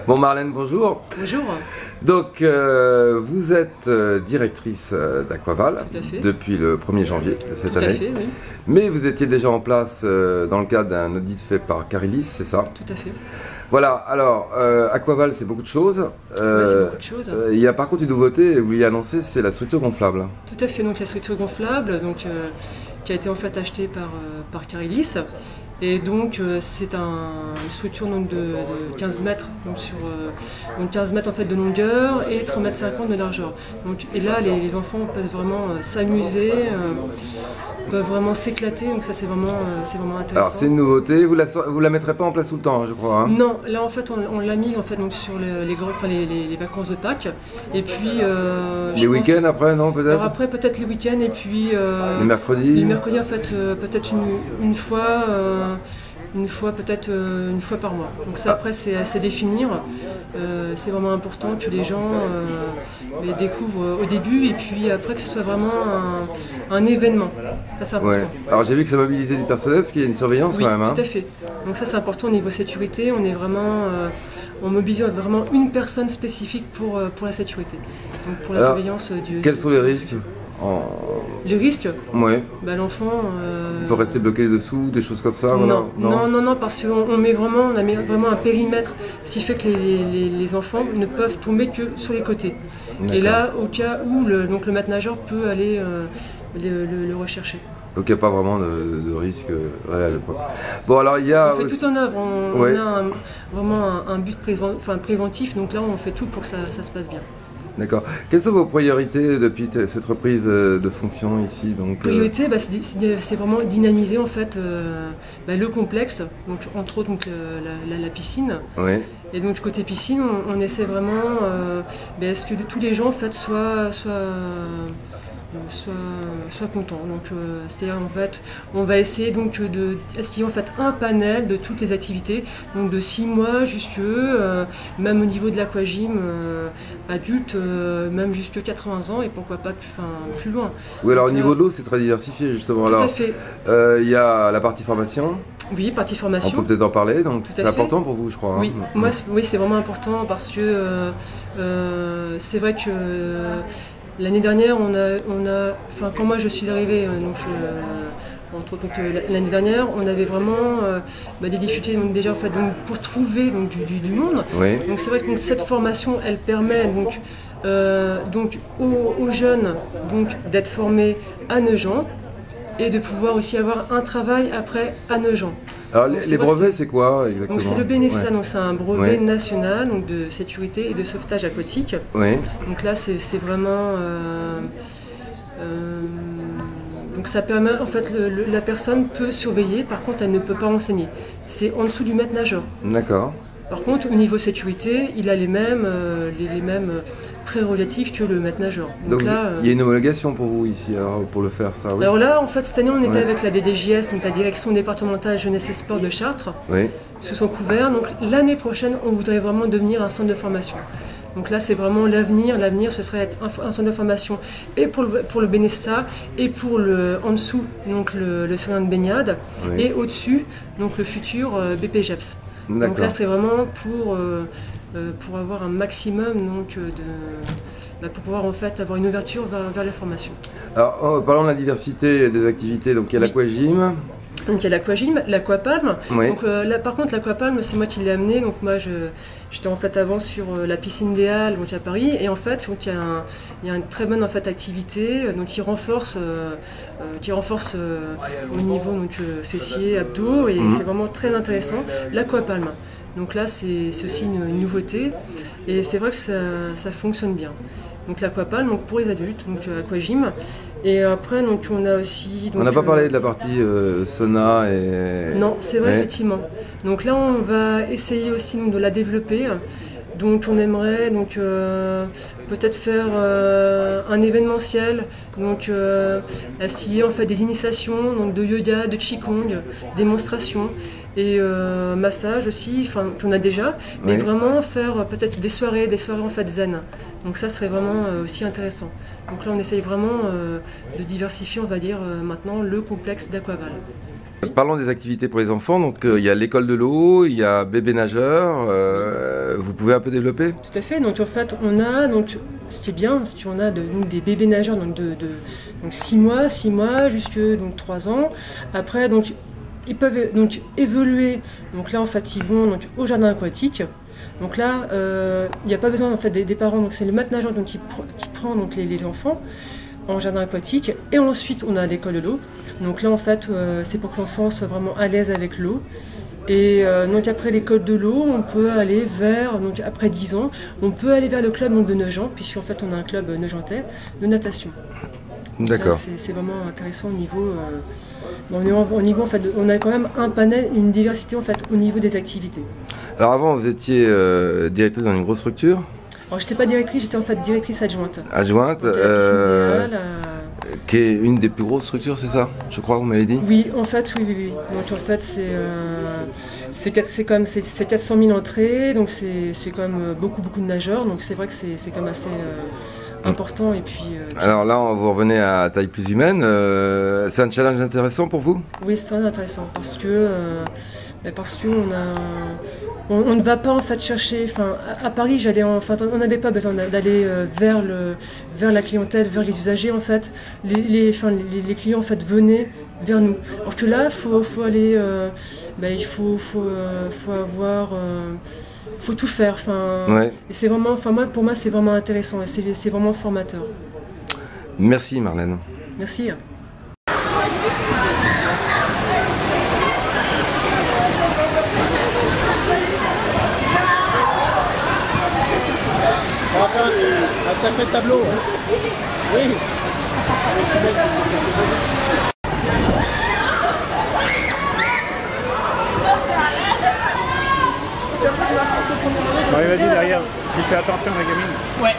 Bon Marlène, bonjour. Bonjour. Donc vous êtes directrice d'Aquaval depuis le 1er janvier de cette année. Tout à fait, oui. Mais vous étiez déjà en place dans le cadre d'un audit fait par Carilis, c'est ça? Tout à fait. Voilà, alors Aquaval c'est beaucoup de choses. C'est beaucoup de choses. Il y a par contre une nouveauté, vous l'avez annoncé, c'est la structure gonflable. Tout à fait, donc la structure gonflable qui a été en fait achetée par Carilis. Et donc c'est une structure donc, de 15 mètres, donc sur 15 mètres en fait, de longueur et 3,50 m de largeur. Donc, et là les enfants peuvent vraiment s'amuser, peuvent vraiment s'éclater, donc ça c'est vraiment intéressant. Alors c'est une nouveauté, vous la mettrez pas en place tout le temps, je crois. Hein. Non, là en fait on l'a mis en fait, donc, sur les vacances de Pâques. Et puis les week-ends après, non peut-être? Alors après peut-être les week-ends et puis les mercredis. Les mercredis en fait peut-être une fois. Peut-être une fois par mois. Donc ça après c'est à définir. C'est vraiment important que les gens les découvrent au début et puis après que ce soit vraiment un événement. Ça c'est important. Ouais. Alors j'ai vu que ça mobilisait du personnel parce qu'il y a une surveillance oui, quand même. Hein. Tout à fait. Donc ça c'est important au niveau sécurité. On est vraiment on mobilise vraiment une personne spécifique pour la sécurité. Donc pour la surveillance du. Quels sont les risques? Le risque? Oui. Bah, l'enfant. Il peut rester bloqué dessous, des choses comme ça? Non, non, parce qu'on met vraiment un périmètre, ce qui fait que les enfants ne peuvent tomber que sur les côtés. Et là, au cas où le maître nageur peut aller le rechercher. Donc il n'y a pas vraiment de risque réel. Quoi. Bon, alors, il y a on fait tout en œuvre, on a vraiment un but préventif, donc là on fait tout pour que ça se passe bien. D'accord. Quelles sont vos priorités depuis cette reprise de fonction ici donc, Priorité, c'est vraiment dynamiser en fait le complexe, donc entre autres donc, la piscine. Oui. Et donc côté piscine, on essaie vraiment ce que tous les gens en fait soient contents. Donc c'est-à-dire en fait, on va essayer donc d'essayer en fait un panel de toutes les activités, donc de 6 mois jusque même au niveau de l'aquagym adulte, même jusque 80 ans et pourquoi pas plus loin. Oui, alors au niveau de l'eau, c'est très diversifié justement. Tout à fait. Il y a la partie formation. Oui, partie formation. On peut peut-être en parler, donc c'est important pour vous, je crois. Oui, hein. Oui, c'est vraiment important parce que c'est vrai que l'année dernière, quand moi je suis arrivée, l'année dernière, on avait vraiment des difficultés donc, déjà en fait, donc, pour trouver donc, du monde. Oui. Donc c'est vrai que donc, cette formation, elle permet donc aux jeunes d'être formés à Nogent et de pouvoir aussi avoir un travail après à Nogent. Alors les brevets, c'est quoi exactement? C'est le BNESA, donc c'est un brevet national donc, de sécurité et de sauvetage aquatique. Oui. Donc là, c'est vraiment. Donc ça permet, en fait, la personne peut surveiller, par contre, elle ne peut pas enseigner. C'est en dessous du maître nageur. D'accord. Par contre, au niveau sécurité, il a les mêmes prérogatives que le maître nageur. Donc là, il y a une homologation pour vous ici alors, pour le faire, ça? Oui. Alors là, en fait, cette année, on était avec la DDJS, donc la Direction départementale jeunesse et sport de Chartres, sous son couvert. Donc l'année prochaine, on voudrait vraiment devenir un centre de formation. Donc là, c'est vraiment l'avenir. L'avenir, ce serait être un centre de formation et pour le BNESA et pour en dessous, donc le surveillant de baignade et au-dessus, donc le futur BPGEPS. Donc là, c'est vraiment pour avoir un maximum donc, pour pouvoir en fait avoir une ouverture vers les formations. Alors, parlons de la diversité des activités. Donc il y a l'aquagym. Donc il y a l'aquagym, l'aquapalme. Donc là par contre l'aquapalme c'est moi qui l'ai amené. Donc moi j'étais en fait avant sur la piscine des Halles donc à Paris et en fait donc, il y a une très bonne en fait activité donc qui renforce au niveau donc fessiers, abdos et c'est vraiment très intéressant l'aquapalme. Donc là c'est aussi une nouveauté et c'est vrai que ça fonctionne bien. Donc l'aquapalme donc pour les adultes donc aquagym. Et après, donc, on a aussi... Donc, on n'a pas parlé de la partie sauna et... Non, c'est vrai, effectivement. Donc là, on va essayer aussi donc, de la développer. Donc on aimerait peut-être faire un événementiel, donc essayer en fait des initiations donc, de yoga, de qigong, démonstrations et massage aussi, qu'on a déjà, mais vraiment faire peut-être des soirées en fait zen. Donc ça serait vraiment aussi intéressant. Donc là on essaye vraiment de diversifier, on va dire maintenant, le complexe d'Aquaval. Parlons des activités pour les enfants. Donc il y a l'école de l'eau, il y a bébé nageur. Vous pouvez un peu développer? Tout à fait. Donc en fait, on a ce qui est bien, c'est qu'on a des bébés nageurs donc 6 mois jusque 3 ans. Après ils peuvent donc évoluer. Donc là en fait ils vont au jardin aquatique. Donc là il n'y a pas besoin en fait des parents. Donc c'est le maître nageur qui prend donc les enfants en jardin aquatique, et ensuite on a l'école de l'eau. Donc là en fait c'est pour que l'enfant soit vraiment à l'aise avec l'eau. Et donc après l'école de l'eau, on peut aller vers, donc après 10 ans, on peut aller vers le club de Nogent, puisqu'en fait on a un club nogentais de natation. D'accord. C'est vraiment intéressant au niveau, en fait, on a quand même un panel, une diversité en fait au niveau des activités. Alors avant vous étiez directrice dans une grosse structure? Alors j'étais pas directrice, j'étais en fait directrice adjointe. Adjointe, qui est une des plus grosses structures, c'est ça? Je crois, vous m'avez dit? Oui, en fait, oui. Donc en fait, c'est 400 000 entrées, donc c'est quand même beaucoup de nageurs, donc c'est vrai que c'est quand même assez important. Et puis, alors là, vous revenez à taille plus humaine. C'est un challenge intéressant pour vous? Oui, c'est très intéressant parce que on ne va pas en fait chercher. Enfin, à Paris, on n'avait pas besoin d'aller vers la clientèle, vers les usagers en fait. Les clients en fait venaient vers nous. Alors que là, faut aller, il faut avoir, faut tout faire. Ouais. Et c'est vraiment, pour moi, c'est vraiment intéressant et c'est vraiment formateur. Merci Marlène. Merci. On va faire un sacré tableau. Oui. Bon, allez, vas-y derrière. Tu fais attention à la gamine. Ouais.